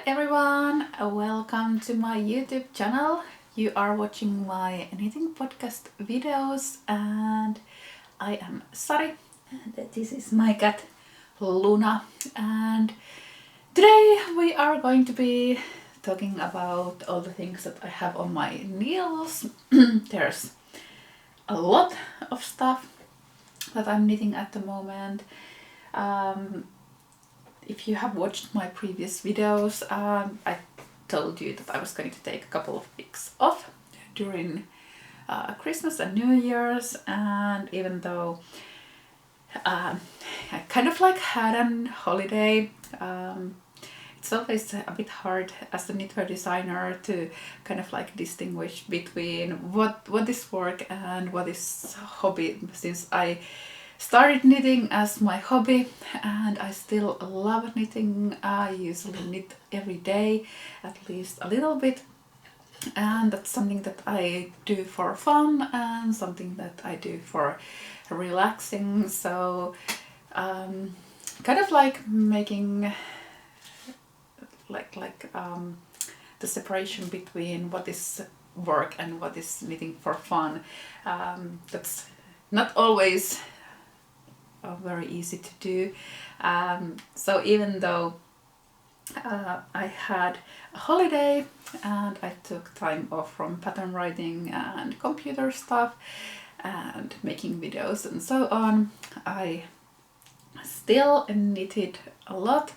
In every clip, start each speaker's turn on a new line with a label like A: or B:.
A: everyone, welcome to my YouTube channel. You are watching my knitting podcast videos and I am Sari and this is my cat Luna, and today we are going to be talking about all the things that I have on my nails. There's a lot of stuff that I'm knitting at the moment. If you have watched my previous videos, I told you that I was going to take a couple of weeks off during Christmas and New Year's, and even though I kind of like had an holiday, it's always a bit hard as a knitwear designer to kind of like distinguish between what is work and what is hobby, since I started knitting as my hobby and I still love knitting. I usually knit every day, at least a little bit, and that's something that I do for fun and something that I do for relaxing. So kind of like making the separation between what is work and what is knitting for fun. That's not always very easy to do. So even though I had a holiday and I took time off from pattern writing and computer stuff and making videos and so on, I still knitted a lot.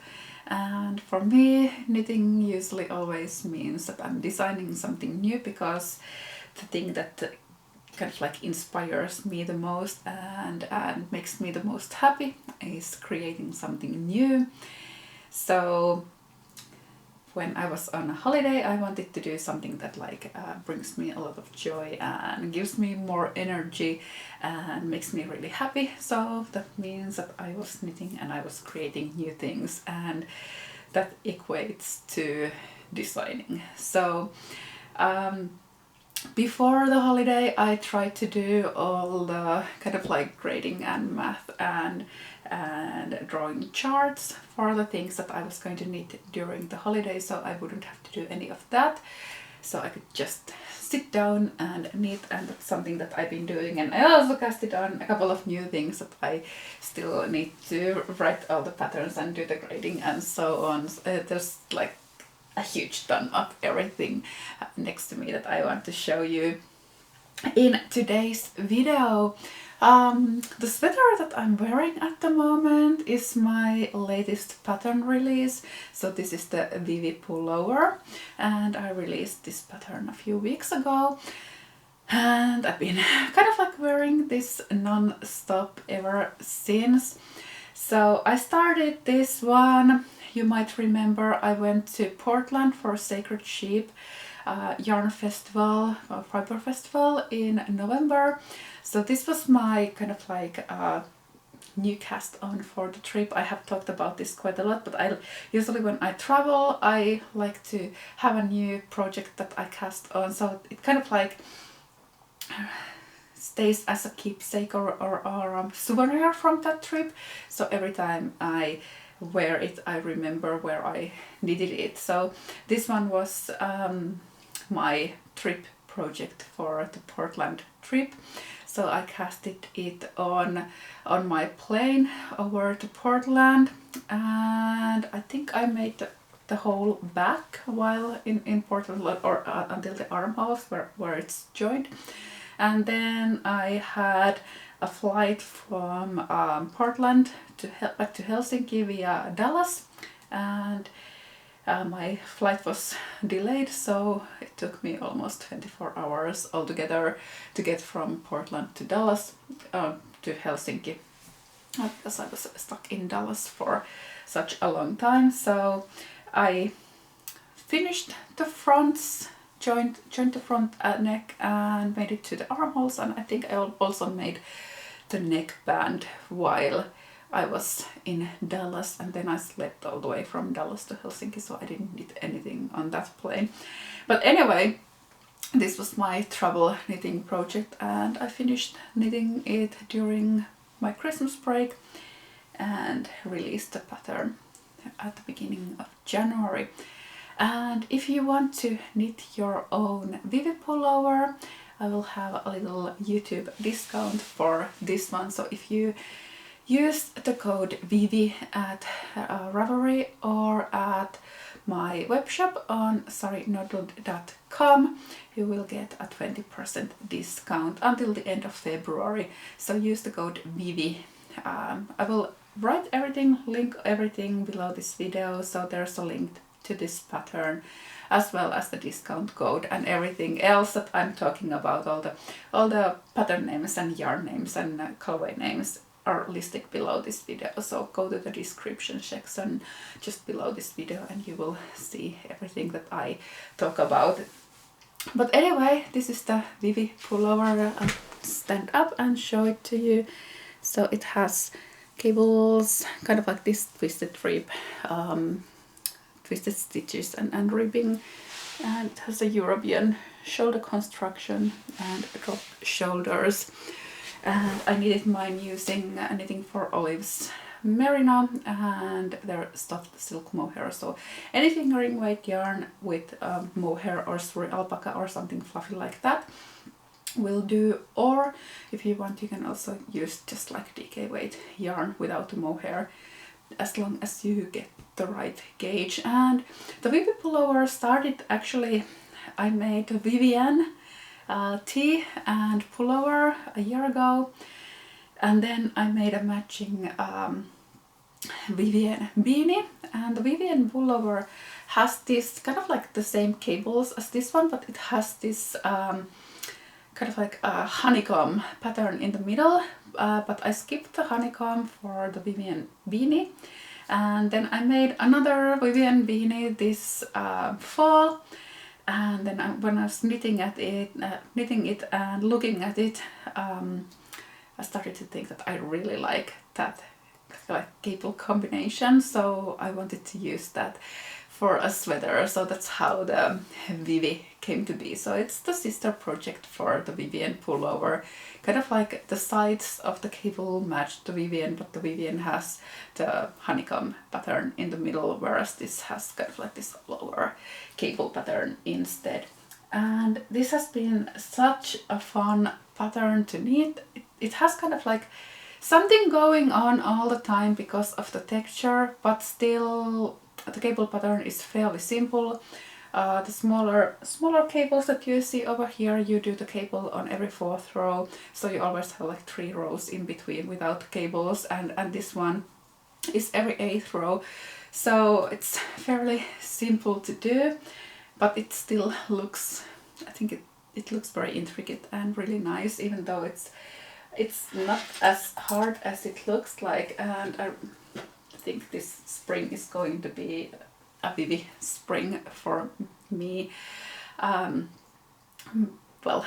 A: And for me, knitting usually always means that I'm designing something new, because the thing that kind of like inspires me the most and makes me the most happy is creating something new. So when I was on a holiday, I wanted to do something that brings me a lot of joy and gives me more energy and makes me really happy. So that means that I was knitting and I was creating new things, and that equates to designing. So before the holiday, I tried to do all the kind of like grading and math and drawing charts for the things that I was going to knit during the holiday, so I wouldn't have to do any of that. So I could just sit down and knit, and that's something that I've been doing. And I also casted on a couple of new things that I still need to write all the patterns and do the grading and so on. There's like a huge ton of everything next to me that I want to show you in today's video. The sweater that I'm wearing at the moment is my latest pattern release. So this is the Vivi pullover, and I released this pattern a few weeks ago, and I've been kind of like wearing this non-stop ever since. So I started this one, you might remember I went to Portland for Sacred Sheep yarn festival, fiber festival in November. So this was my kind of like new cast on for the trip. I have talked about this quite a lot, but I usually when I travel I like to have a new project that I cast on, so it kind of like stays as a keepsake or a souvenir from that trip. So every time I wear it, I remember where I knitted it. So this one was my trip project for the Portland trip. So I casted it on my plane over to Portland, and I think I made the whole back while in Portland, or until the armholes where it's joined. And then I had a flight from Portland back to Helsinki via Dallas, and my flight was delayed, so it took me almost 24 hours altogether to get from Portland to Dallas, to Helsinki, because I was stuck in Dallas for such a long time. So I finished the fronts, joined the front neck and made it to the armholes, and I think I also made the neckband while I was in Dallas, and then I slept all the way from Dallas to Helsinki, so I didn't knit anything on that plane. But anyway, this was my travel knitting project, and I finished knitting it during my Christmas break and released the pattern at the beginning of January. And if you want to knit your own Vivi pullover, I will have a little YouTube discount for this one. So if you use the code Vivi at Ravelry or at my webshop on sarinodled.com, you will get a 20% discount until the end of February. So use the code Vivi. I will write everything, link everything below this video, so there's a link to this pattern as well as the discount code and everything else that I'm talking about. All the pattern names and yarn names and colorway names are listed below this video, so go to the description section just below this video and you will see everything that I talk about. But anyway, this is the Vivi pullover. I'll stand up and show it to you. So it has cables, kind of like this twisted rib, twisted stitches and ribbing, and it has a European shoulder construction and drop shoulders. And I knitted mine using Knitting for Olive's Merino and their stuffed silk mohair. So anything ring weight yarn with mohair or Sari alpaca or something fluffy like that will do. Or if you want, you can also use just like DK weight yarn without the mohair, as long as you get the right gauge. And the Vivi pullover started, actually I made a Vivian tee and pullover a year ago, and then I made a matching Vivian beanie. And the Vivian pullover has this kind of like the same cables as this one, but it has this kind of like a honeycomb pattern in the middle, but I skipped the honeycomb for the Vivian beanie. And then I made another Vivian beanie this fall. And then when I was knitting it and looking at it, I started to think that I really like that cable combination, so I wanted to use that for a sweater. So that's how the Vivi came to be. So it's the sister project for the Vivian pullover. Kind of like the sides of the cable match the Vivian, but the Vivian has the honeycomb pattern in the middle, whereas this has kind of like this lower cable pattern instead. And this has been such a fun pattern to knit. It has kind of like something going on all the time because of the texture, but still the cable pattern is fairly simple. The smaller cables that you see over here, you do the cable on every 4th row, so you always have like 3 rows in between without cables, and this one is every 8th row, so it's fairly simple to do, but it still looks, I think it looks very intricate and really nice, even though it's not as hard as it looks like. And I think this spring is going to be a Vivi spring for me. Well,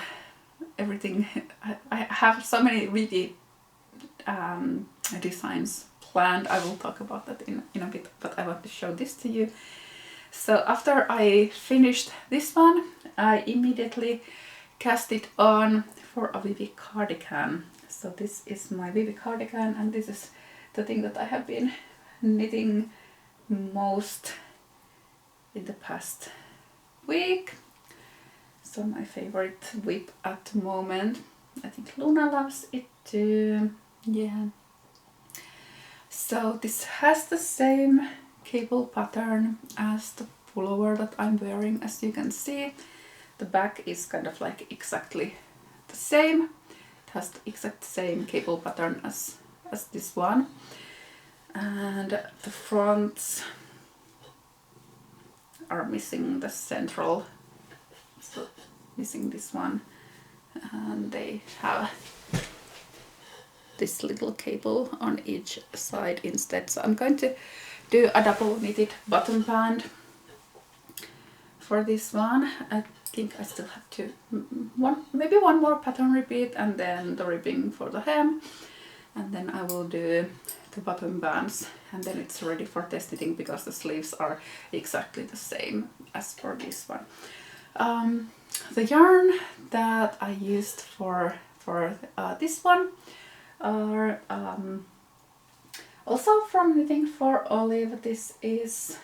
A: everything, I have so many Vivi designs planned. I will talk about that in a bit, but I want to show this to you. So after I finished this one, I immediately cast it on for a Vivi cardigan. So this is my Vivi cardigan, and this is the thing that I have been knitting most in the past week. So my favorite whip at the moment. I think Luna loves it too. Yeah. So this has the same cable pattern as the pullover that I'm wearing, as you can see. The back is kind of like exactly the same. It has the exact same cable pattern as this one. And the fronts are missing the central, so missing this one, and they have this little cable on each side instead. So I'm going to do a double knitted bottom band for this one. I think I still have to maybe one more pattern repeat and then the ribbing for the hem, and then I will do the bottom bands, and then it's ready for test knitting because the sleeves are exactly the same as for this one. The yarn that I used for this one are also from Knitting for Olive. This is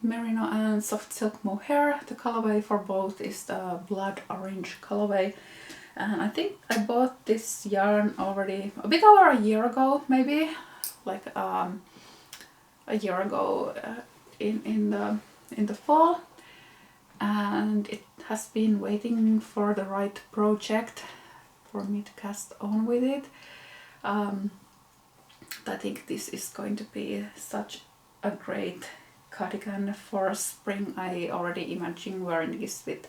A: Merino and soft silk Mohair. The colorway for both is the blood orange colorway. And I think I bought this yarn already a bit over a year ago, maybe like a year ago in the fall, and it has been waiting for the right project for me to cast on with it. I think this is going to be such a great cardigan for spring. I already imagine wearing this with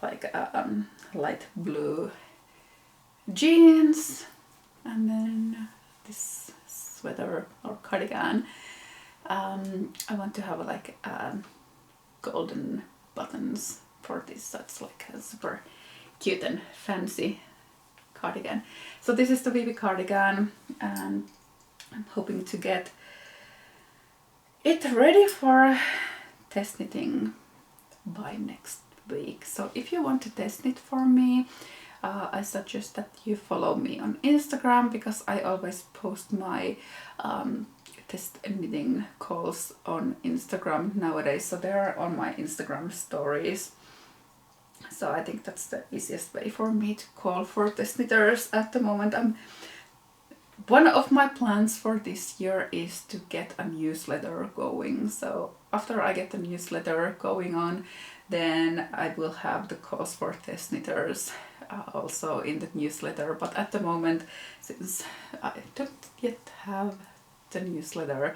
A: like light blue jeans and then this sweater or cardigan. I want to have like golden buttons for this, so it's like a super cute and fancy cardigan. So this is the Vivi cardigan, and I'm hoping to get it ready for test knitting by next week. So if you want to test knit for me, I suggest that you follow me on Instagram, because I always post my test knitting calls on Instagram nowadays, so they're on my Instagram stories. So I think that's the easiest way for me to call for test knitters at the moment. One of my plans for this year is to get a newsletter going. So after I get the newsletter going on, then I will have the calls for test knitters also in the newsletter. But at the moment, since I don't yet have the newsletter,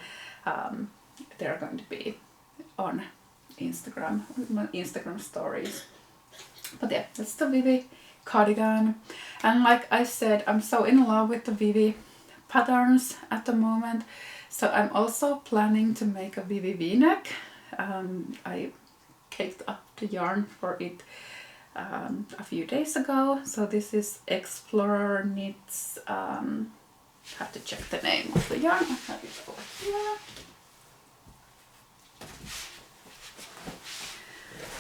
A: they're going to be on Instagram, on my Instagram stories. But yeah, that's the Vivi cardigan. And like I said, I'm so in love with the Vivi patterns at the moment. So I'm also planning to make a Vivi v-neck. I caked up the yarn for it a few days ago. So this is Explorer Knits. Have to check the name of the yarn. I have it over here.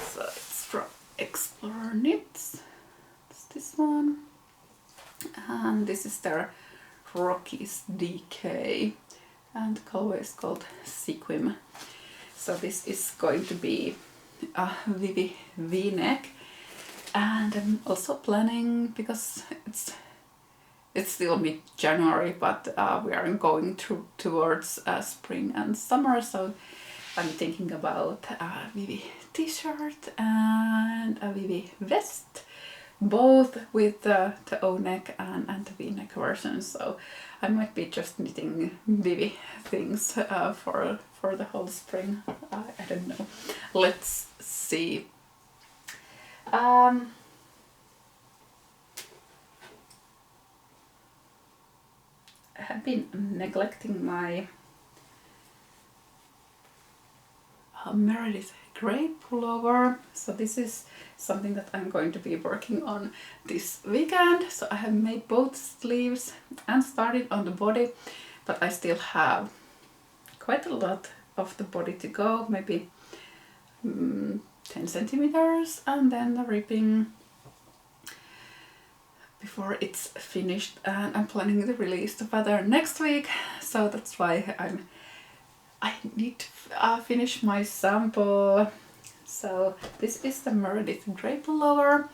A: So it's from Explorer Knits. It's this one. And this is their Garcons DK. And the colorway is called Sequim. So this is going to be a Vivi v-neck. And I'm also planning, because it's still mid-January, but we are going towards spring and summer, so I'm thinking about a Vivi t-shirt and a Vivi vest, both with the O-neck and the V-neck version. So I might be just knitting Vivi things for the whole spring. I don't know. Let's see. I have been neglecting my Meredith Grey pullover. So this is something that I'm going to be working on this weekend. So I have made both sleeves and started on the body, but I still have quite a lot of the body to go, maybe 10 centimeters, and then the ripping before it's finished. And I'm planning to release the pattern next week, so that's why I need to finish my sample. So this is the Meredith Grey pullover,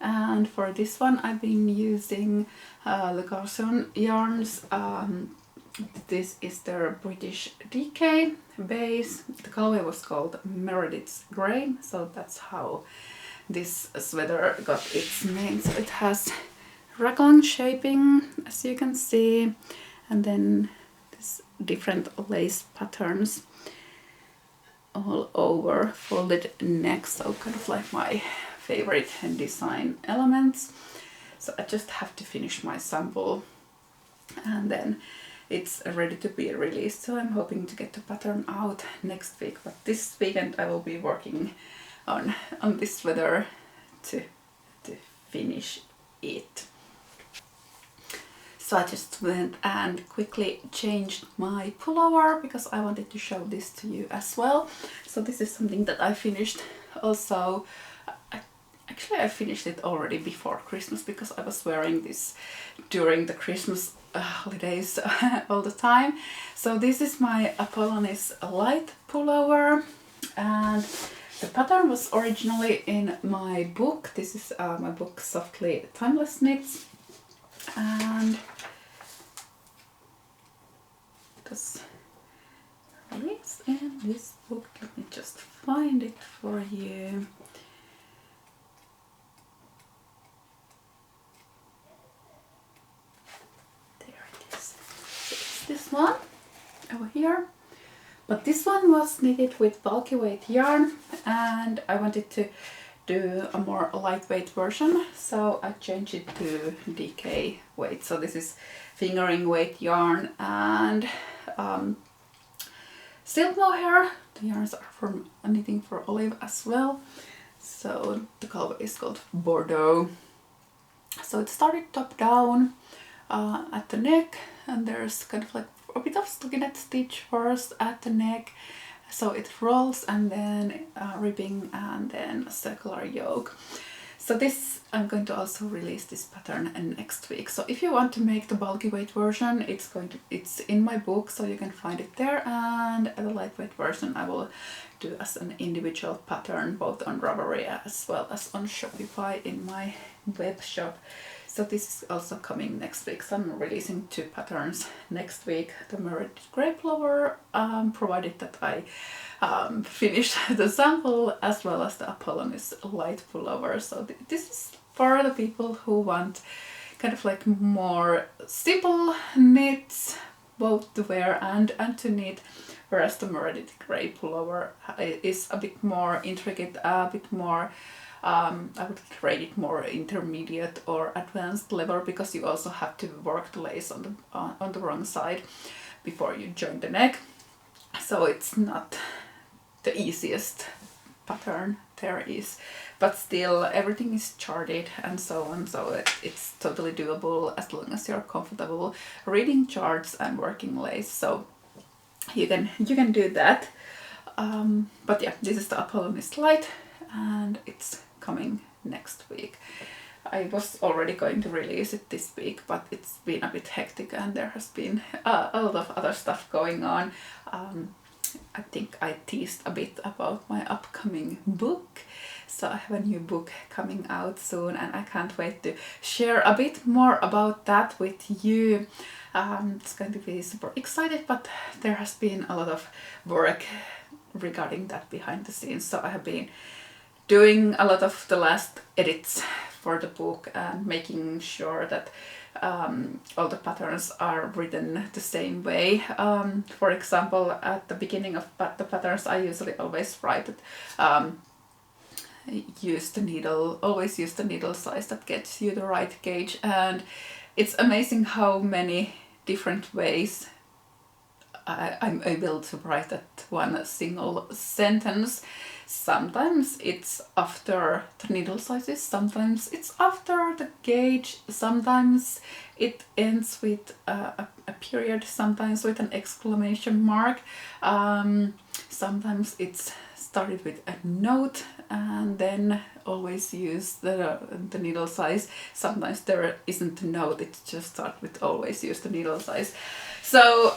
A: and for this one I've been using the Garcons yarns. This is their British DK base. The colorway was called Meredith Grey, so that's how this sweater got its name. So it has raglan shaping, as you can see, and then this different lace patterns all over, folded neck, so kind of like my favorite design elements. So I just have to finish my sample and then it's ready to be released. So I'm hoping to get the pattern out next week, but this weekend I will be working on this sweater to finish it. So I just went and quickly changed my pullover because I wanted to show this to you as well. So this is something that I finished also. Actually, I finished it already before Christmas because I was wearing this during the Christmas holidays all the time. So this is my Apollonis light pullover, And the pattern was originally in my book. This is my book Softly Timeless Knits, and this is in this book. Let me just find it for you. There it is. So it's this one over here. But this one was knitted with bulky weight yarn, and I wanted to do a more lightweight version, so I changed it to DK weight. So this is fingering weight yarn and silk mohair. The yarns are from Knitting for Olive as well. So the color is called Bordeaux. So it started top down at the neck, and there's kind of like a bit of stockinette stitch first at the neck, so it rolls, and then ribbing, and then a circular yoke. So this, I'm going to also release this pattern next week. So if you want to make the bulky weight version, it's in my book, so you can find it there, and the lightweight version I will do as an individual pattern both on Ravelry as well as on Shopify in my web shop. So this is also coming next week. So I'm releasing 2 patterns next week. The Meredith Grey pullover, provided that I finish the sample, as well as the Apollonis light pullover. So this is for the people who want kind of like more simple knits, both to wear and to knit, whereas the Meredith Grey pullover is a bit more intricate, a bit more I would rate it more intermediate or advanced level, because you also have to work the lace on the wrong side before you join the neck. So it's not the easiest pattern there is, but still everything is charted and so on. So it's totally doable as long as you're comfortable reading charts and working lace. So you can do that. But yeah, this is the Apollonis light, and it's coming next week. I was already going to release it this week, but it's been a bit hectic and there has been a lot of other stuff going on. I think I teased a bit about my upcoming book. So I have a new book coming out soon, and I can't wait to share a bit more about that with you. It's going to be super excited, but there has been a lot of work regarding that behind the scenes. So I have been doing a lot of the last edits for the book and making sure that all the patterns are written the same way. For example, at the beginning of the patterns, I usually always write it, always use the needle size that gets you the right gauge, and it's amazing how many different ways I'm able to write that one single sentence. Sometimes it's after the needle sizes, sometimes it's after the gauge, sometimes it ends with a period, sometimes with an exclamation mark, sometimes it's started with a note and then always use the needle size. Sometimes there isn't a note, it just starts with always use the needle size. So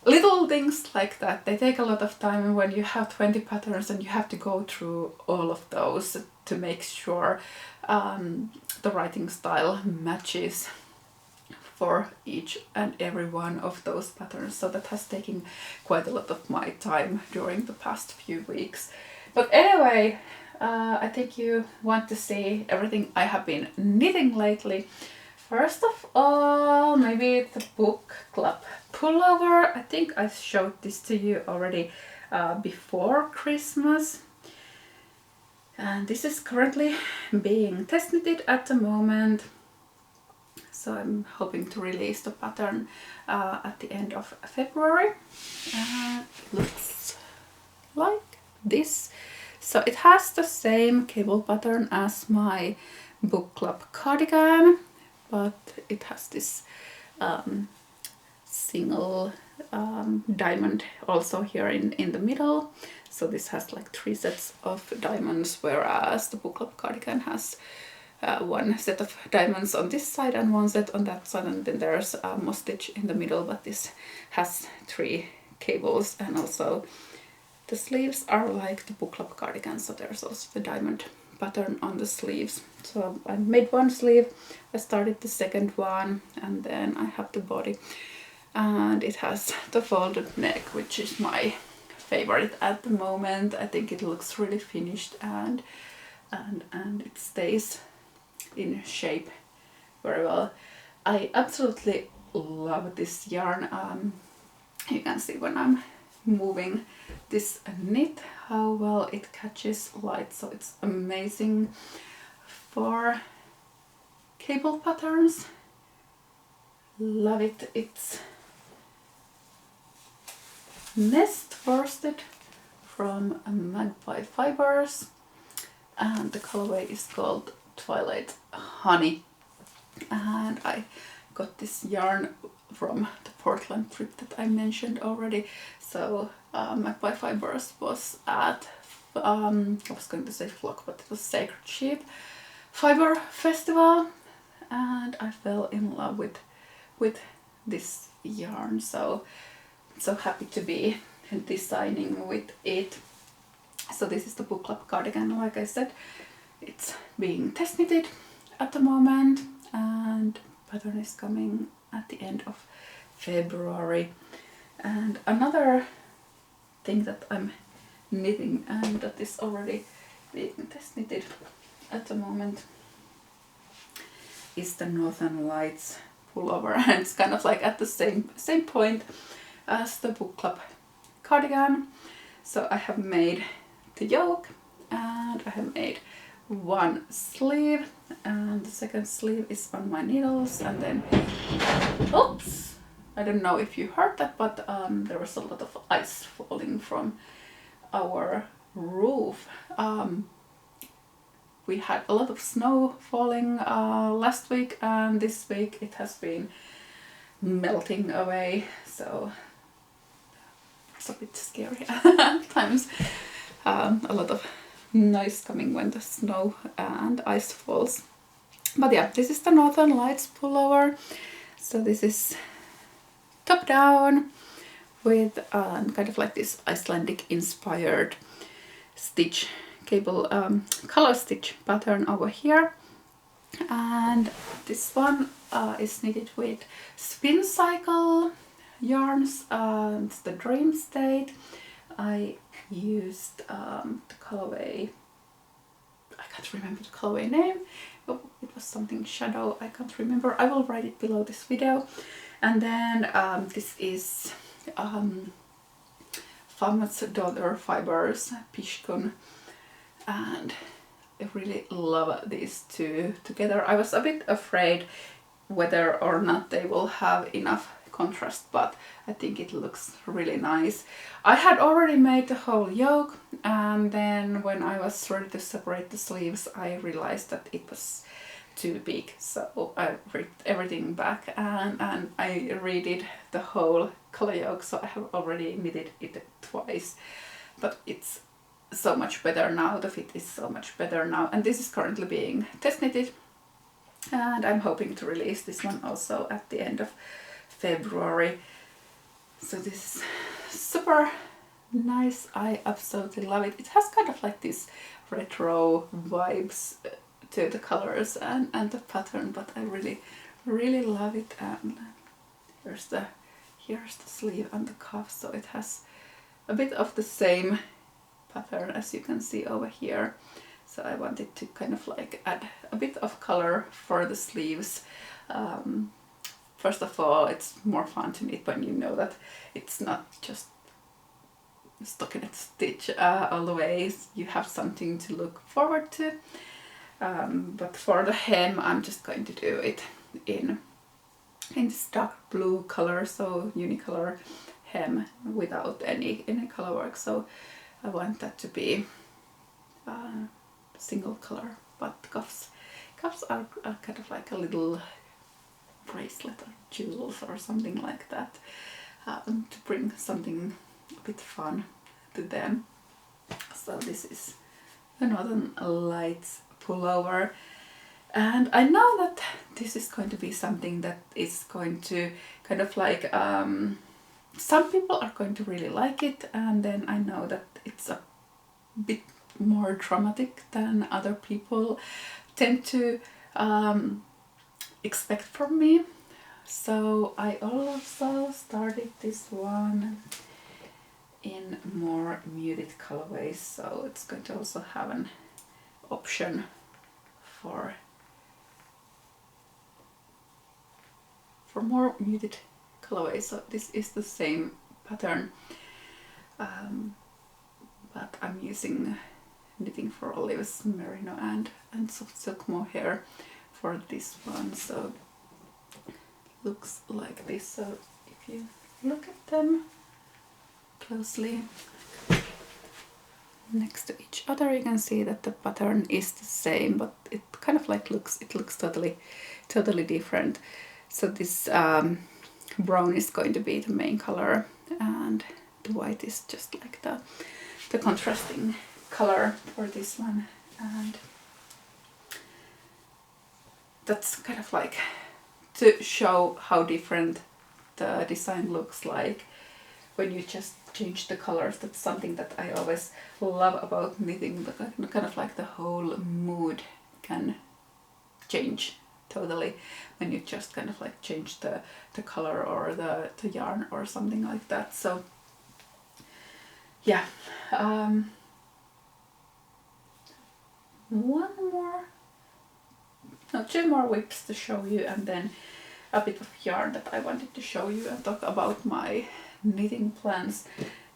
A: little things like that, they take a lot of time, and when you have 20 patterns and you have to go through all of those to make sure the writing style matches for each and every one of those patterns. So that has taken quite a lot of my time during the past few weeks. But anyway, I think you want to see everything I have been knitting lately. First of all, maybe the book club pullover. I think I showed this to you already before Christmas. And this is currently being test knitted at the moment. So I'm hoping to release the pattern at the end of February. It looks like this. So it has the same cable pattern as my book club cardigan, but it has this single diamond also here in the middle. So this has like 3 sets of diamonds, whereas the book club cardigan has 1 set of diamonds on this side and 1 set on that side, and then there's a moss stitch in the middle, but this has 3 cables and also The sleeves are like the book club cardigan, so there's also the diamond pattern on the sleeves. So I made one sleeve, I started the second one, and then I have the body. And it has the folded neck, which is my favorite at the moment. I think it looks really finished and it stays in shape very well. I absolutely love this yarn. You can see when I'm moving this knit how well it catches light, so it's amazing for cable patterns. Love it. It's nest worsted from Magpie fibers, and the colorway is called Twilight Honey. And I got this yarn from the Portland trip that I mentioned already. So Magpie Fibers was at, I was going to say Flock, but it was Sacred Sheep Fiber Festival, and I fell in love with this yarn. So happy to be designing with it. So this is the book club cardigan, like I said. It's being test knitted at the moment, and pattern is coming at the end of February. And another thing that I'm knitting and that is already being test knitted at the moment is the Northern Lights pullover, and it's kind of like at the same point as the book club cardigan. So I have made the yoke and I have made one sleeve, and the second sleeve is on my needles. And then, oops, I don't know if you heard that, but there was a lot of ice falling from our roof. We had a lot of snow falling last week, and this week it has been melting away, so it's a bit scary at times. A lot of noise coming when the snow and ice falls. But yeah, this is the Northern Lights pullover. So this is top down with kind of like this Icelandic inspired stitch cable color stitch pattern over here. And this one is knitted with Spin Cycle yarns. It's the Dream State. I used the colorway, I can't remember the colorway name, but it was something shadow, I can't remember. I will write it below this video. And then this is Farmer's Daughter Fibers Pishkun, and I really love these two together. I was a bit afraid whether or not they will have enough contrast, but I think it looks really nice. I had already made the whole yoke, and then when I was ready to separate the sleeves I realized that it was too big, so I ripped everything back and I redid the whole color yoke. So I have already knitted it twice, but it's so much better now. The fit is so much better now, and this is currently being test knitted, and I'm hoping to release this one also at the end of February. So this is super nice. I absolutely love it. It has kind of like this retro vibes to the colors and the pattern, but I really love it. And here's the sleeve and the cuff, so it has a bit of the same pattern as you can see over here. So I wanted to kind of like add a bit of color for the sleeves. First of all, it's more fun to knit when you know that it's not just stockinette stitch all the way. You have something to look forward to. But for the hem, I'm just going to do it in this dark blue color, so unicolor hem without any color work. So I want that to be single color, but the cuffs are kind of like a little bracelet or jewels or something like that, to bring something a bit fun to them. So this is the Northern Lights pullover, and I know that this is going to be something that is going to kind of like some people are going to really like it, and then I know that it's a bit more dramatic than other people tend to expect from me. So I also started this one in more muted colorways, so it's going to also have an option for more muted colorways. So this is the same pattern, but I'm using Knitting for Olives Merino and Soft Silk Mohair for this one. So looks like this. So if you look at them closely next to each other, you can see that the pattern is the same, but it kind of like looks totally different. So this brown is going to be the main color, and the white is just like the contrasting color for this one. And that's kind of like to show how different the design looks like when you just change the colors. That's something that I always love about knitting, the kind of like the whole mood can change totally when you just kind of like change the color or the yarn or something like that. So yeah, two more whips to show you, and then a bit of yarn that I wanted to show you and talk about my knitting plans.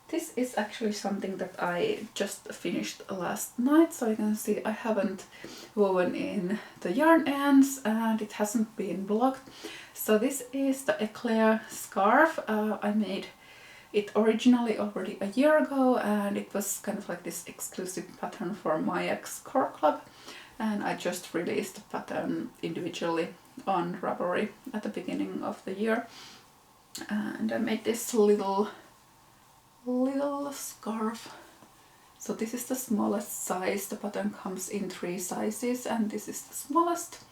A: This is actually something that I just finished last night, so you can see I haven't woven in the yarn ends and it hasn't been blocked. So this is the Eclair scarf. I made it originally already a year ago, and it was kind of like this exclusive pattern for Maya's Core Club, and I just released the pattern individually on Ravelry at the beginning of the year. And I made this little scarf. So this is the smallest size. The pattern comes in 3 sizes, and this is the smallest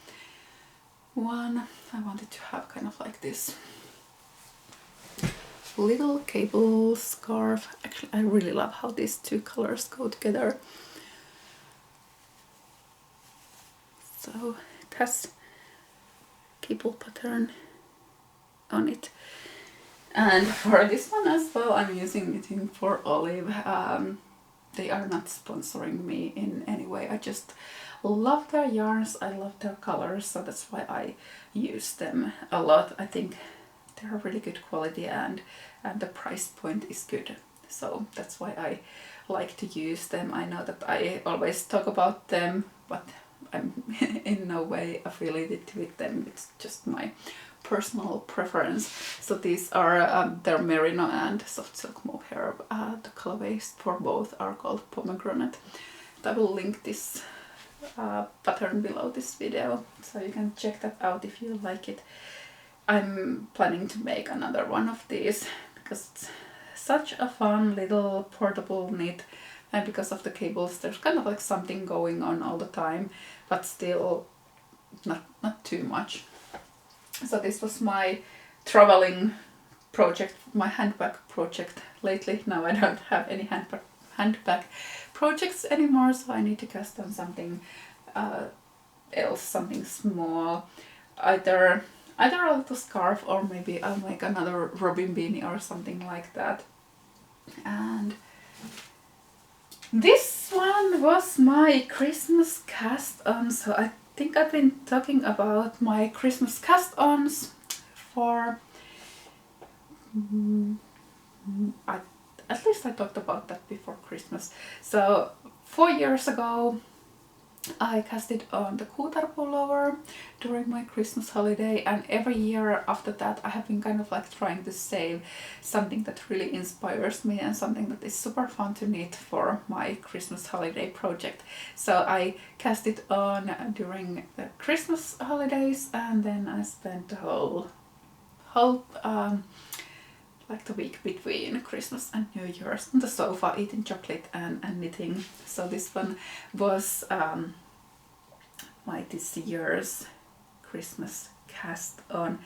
A: one. I wanted to have kind of like this little cable scarf. Actually, I really love how these two colors go together. So it has cable pattern on it. And for this one as well, I'm using Knitting for Olive. They are not sponsoring me in any way. I just love their yarns, I love their colors, so that's why I use them a lot. I think they're really good quality, and the price point is good. So that's why I like to use them. I know that I always talk about them, but I'm in no way affiliated with them. It's just my personal preference. So these are their Merino and Soft Silk Mohair. The colorways for both are called Pomegranate. I will link this pattern below this video, so you can check that out if you like it. I'm planning to make another one of these because it's such a fun little portable knit, and because of the cables there's kind of like something going on all the time, but still not too much. So this was my traveling project, my handbag project lately. Now I don't have any handbag projects anymore, so I need to cast on something else, something small. Either a little scarf, or maybe I'll make another robin beanie or something like that. And this one was my Christmas cast on. So I think I've been talking about my Christmas cast-ons for at least I talked about that before Christmas. So 4 years ago I casted on the Kuutar pullover during my Christmas holiday, and every year after that I have been kind of like trying to save something that really inspires me and something that is super fun to knit for my Christmas holiday project. So I cast it on during the Christmas holidays, and then I spent the whole like the week between Christmas and New Year's on the sofa eating chocolate and knitting. So this one was my this year's Christmas cast on.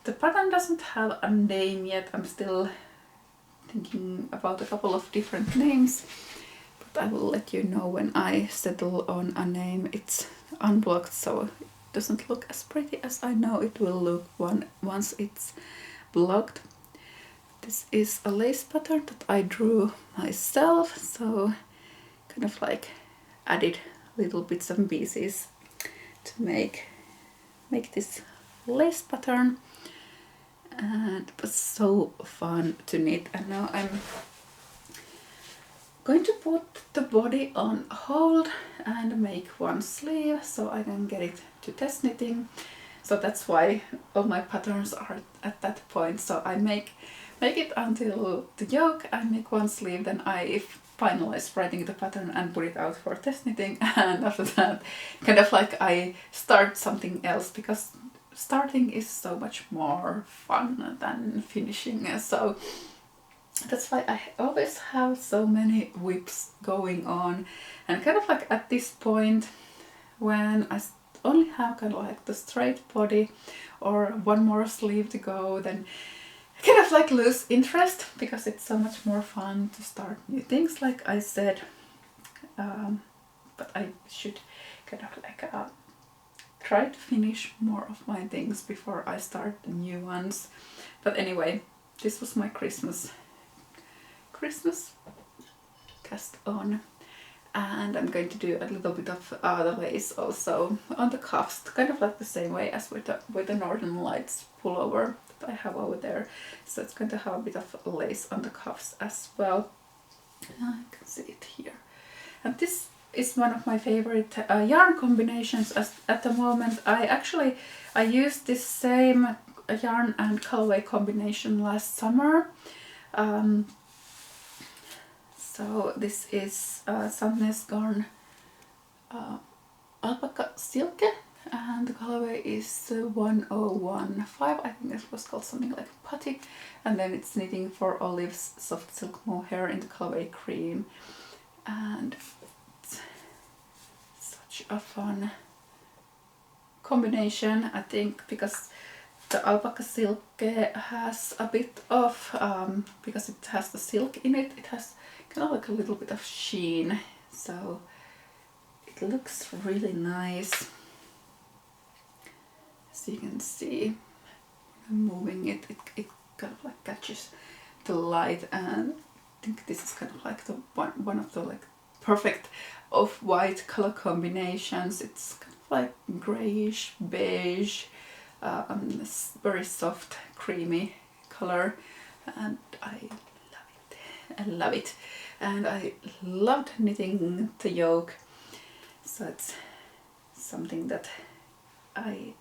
A: The pattern doesn't have a name yet. I'm still thinking about a couple of different names, but I will let you know when I settle on a name. It's unblocked, so it doesn't look as pretty as I know it will look once it's blocked. This is a lace pattern that I drew myself, so kind of like added little bits and pieces to make this lace pattern, and it was so fun to knit. And now I'm going to put the body on hold and make one sleeve so I can get it to test knitting. So that's why all my patterns are at that point. So I make it until the yoke, I make one sleeve, then I finalize writing the pattern and put it out for test knitting, and after that kind of like I start something else, because starting is so much more fun than finishing. So that's why I always have so many whips going on, and kind of like at this point when I only have kind of like the straight body or one more sleeve to go, then I kind of like lose interest, because it's so much more fun to start new things, like I said. But I should kind of like try to finish more of my things before I start the new ones. But anyway, this was my Christmas cast on, and I'm going to do a little bit of the lace also on the cuffs, kind of like the same way as with the Northern Lights pullover that I have over there. So it's going to have a bit of lace on the cuffs as well. I can see it here, and this is one of my favorite yarn combinations at the moment. I used this same yarn and colorway combination last summer. So this is Sandnes Garn Alpaca Silke, and the colorway is 1015. I think it was called something like Putty, and then it's Knitting for Olives Soft Silk Mohair in the colorway Cream, and it's such a fun combination, I think, because the Alpaca Silke has a bit of, because it has the silk in it, it has kind of like a little bit of sheen, so it looks really nice. As you can see, I'm moving it, it kind of like catches the light, and I think this is kind of like the one of the like perfect off-white color combinations. It's kind of like grayish, beige, very soft, creamy color, and I love it. And I loved knitting the yoke, so it's something that I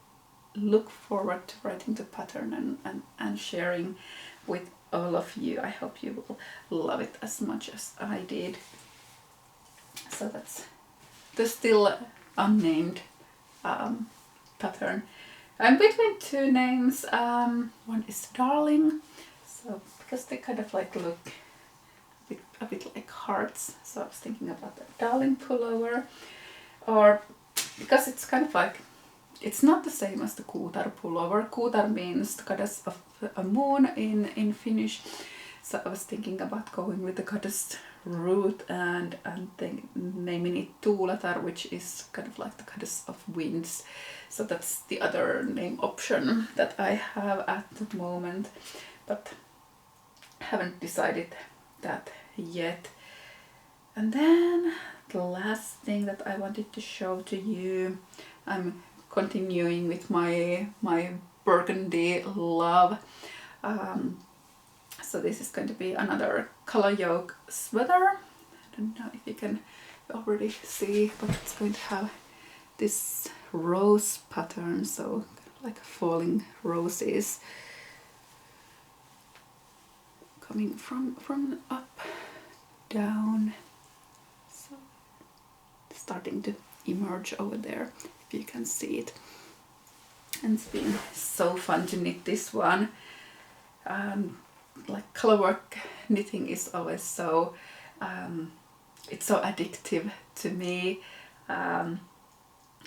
A: look forward to writing the pattern and sharing with all of you. I hope you will love it as much as I did. So that's the still unnamed pattern. I'm between two names. One is Darling, so because they kind of like look a bit like hearts, so I was thinking about the Darling pullover, or because it's kind of like, it's not the same as the Kuutar pullover. Kuutar means the goddess of a moon in Finnish, so I was thinking about going with the goddess root and then naming it Tuulatar, which is kind of like the goddess of winds. So that's the other name option that I have at the moment, but haven't decided that yet. And then the last thing that I wanted to show to you, I'm continuing with my burgundy love. So this is going to be another color yoke sweater. I don't know if you can already see, but it's going to have this rose pattern, so like falling roses coming from up down, so starting to emerge over there, if you can see it. And it's been so fun to knit this one. Like colorwork knitting is always so it's so addictive to me.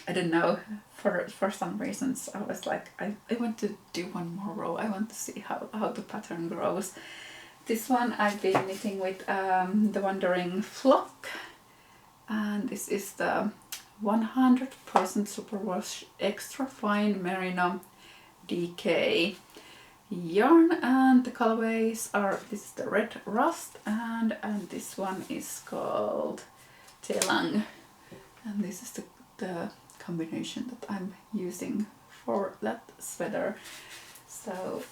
A: I don't know, for some reasons I was like, I want to do one more row. I want to see how the pattern grows. This one I've been knitting with the Wandering Flock, and this is the 100% superwash extra fine Merino DK yarn, and the colorways are, this is the Red Rust, and this one is called Telang, and this is the combination that I'm using for that sweater. So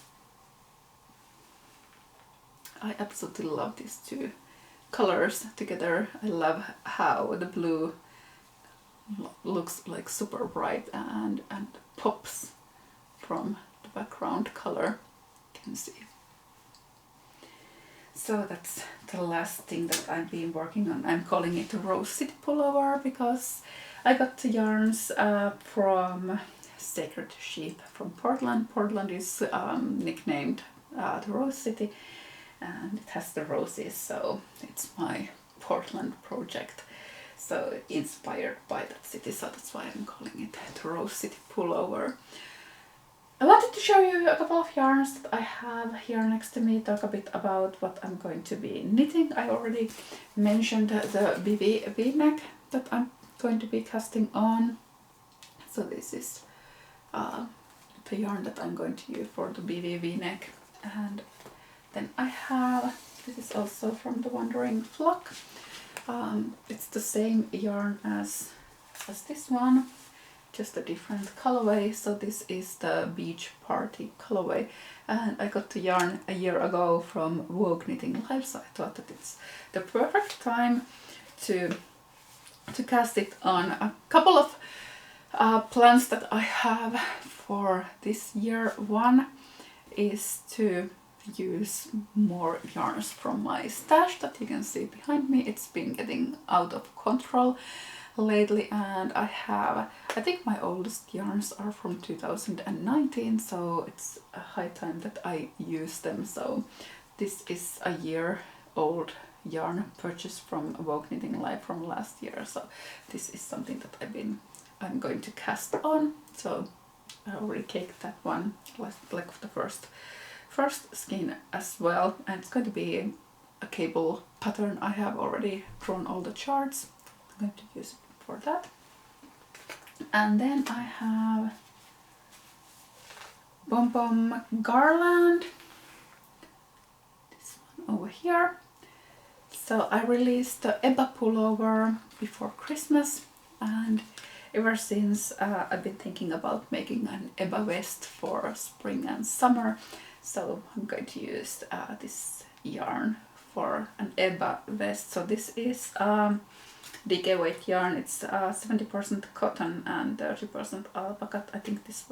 A: I absolutely love these two colors together. I love how the blue looks like super bright and pops from the background color, you can see. So that's the last thing that I've been working on. I'm calling it a Rose City pullover because I got the yarns from Sacred Sheep from Portland. Portland is nicknamed the Rose City, and it has the roses, so it's my Portland project. So inspired by that city, so that's why I'm calling it the Rose City pullover. I wanted to show you a couple of yarns that I have here next to me, talk a bit about what I'm going to be knitting. I already mentioned the Vivi V-neck that I'm going to be casting on. So this is the yarn that I'm going to use for the Vivi V-neck. And then I have, this is also from the Wandering Flock. It's the same yarn as this one, just a different colorway. So this is the Beach Party colorway, and I got the yarn a year ago from Vogue Knitting Live, so I thought that it's the perfect time to cast it on. A couple of plans that I have for this year. One is to use more yarns from my stash that you can see behind me. It's been getting out of control lately, and I think my oldest yarns are from 2019, so it's a high time that I use them. So this is a year old yarn purchased from Vogue Knitting Live from last year, so this is something that I'm going to cast on. So I already caked that one, like the first skein as well, and it's going to be a cable pattern. I have already drawn all the charts. I'm going to use it for that. And then I have Bom Bom Garland, this one over here. So I released the Ebba pullover before Christmas, and ever since I've been thinking about making an Ebba vest for spring and summer. So I'm going to use this yarn for an Ebba vest. So this is DK weight yarn. It's 70% cotton and 30% alpaca. I think this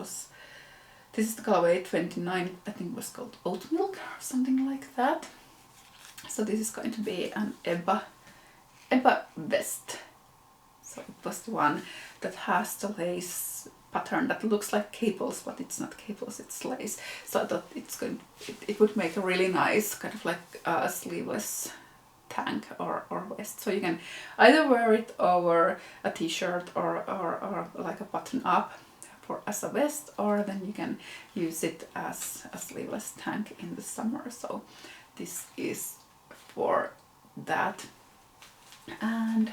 A: is the colorway 29. I think it was called Oat Milk or something like that. So this is going to be an Ebba vest. So it was the one that has the lace pattern that looks like cables, but it's not cables, it's lace. So I thought it would make a really nice kind of like a sleeveless tank or vest. So you can either wear it over a t-shirt or like a button up as a vest, or then you can use it as a sleeveless tank in the summer. So this is for that. And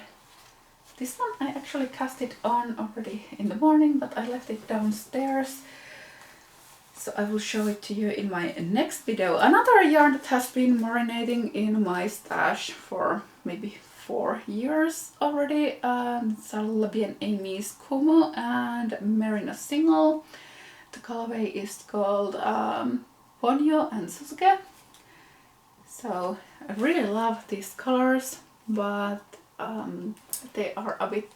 A: this one I actually cast it on already in the morning, but I left it downstairs, so I will show it to you in my next video. Another yarn that has been marinating in my stash for maybe 4 years already. It's a La Bien Amy's Kumu and Merino single. The colorway is called Ponyo and Suzuki. So I really love these colors, but they are a bit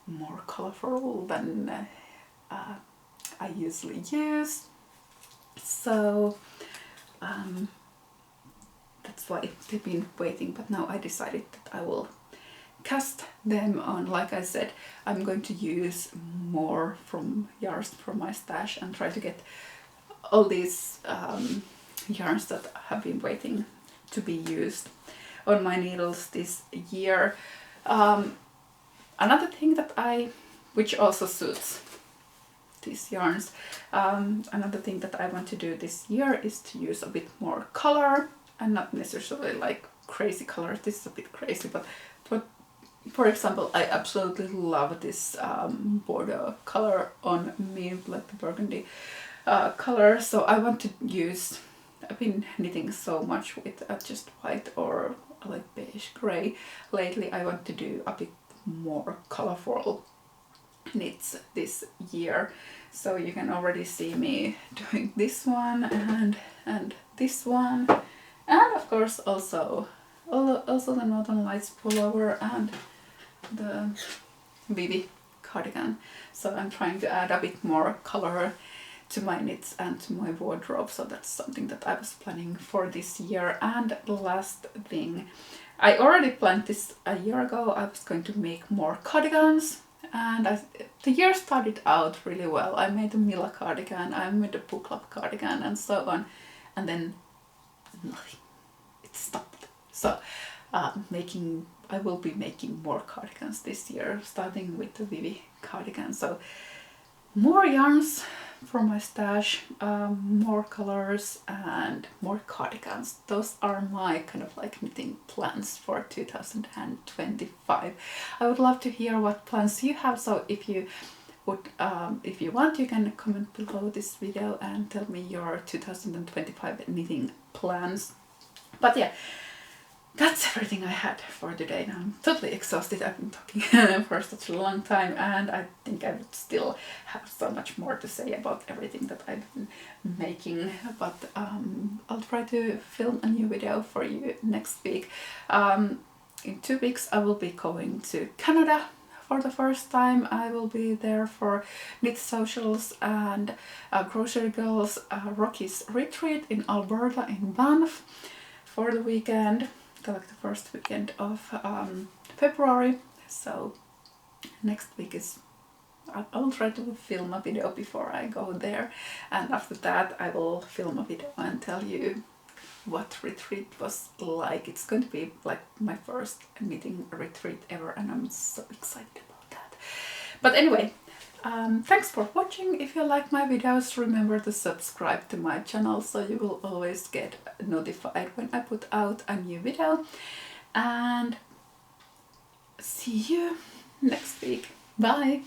A: more colorful than I usually use. So that's why they've been waiting, but now I decided that I will cast them on. Like I said, I'm going to use more from yarns from my stash and try to get all these yarns that have been waiting to be used on my needles this year. Another thing that I which also suits these yarns. Another thing that I want to do this year is to use a bit more color, and not necessarily like crazy colors. This is a bit crazy, but for example, I absolutely love this Bordeaux color on me, like the burgundy color. So I want to use, I've been knitting so much with just white or like beige gray lately. I want to do a bit more colorful knits this year. So you can already see me doing this one and this one, and of course also the Northern Lights pullover and the Vivi cardigan. So I'm trying to add a bit more color to my knits and to my wardrobe, so that's something that I was planning for this year. And the last thing, I already planned this a year ago. I was going to make more cardigans, and the year started out really well. I made a Mila cardigan, I made a book club cardigan and so on, and then nothing, it stopped. So I will be making more cardigans this year, starting with the Vivi cardigan. So more yarns from my stash, more colors and more cardigans. Those are my kind of like knitting plans for 2025. I would love to hear what plans you have. So if you would, if you want, you can comment below this video and tell me your 2025 knitting plans. But yeah, that's everything I had for today. Now I'm totally exhausted. I've been talking for such a long time, and I think I would still have so much more to say about everything that I've been making. But I'll try to film a new video for you next week. In 2 weeks I will be going to Canada for the first time. I will be there for Knit Socials and Grocery Girls Rocky's retreat in Alberta in Banff for the weekend. Like the first weekend of February. So next week is, I'll try to film a video before I go there, and after that I will film a video and tell you what retreat was like. It's going to be like my first knitting retreat ever, and I'm so excited about that. But anyway, thanks for watching. If you like my videos, remember to subscribe to my channel so you will always get notified when I put out a new video. And see you next week. Bye!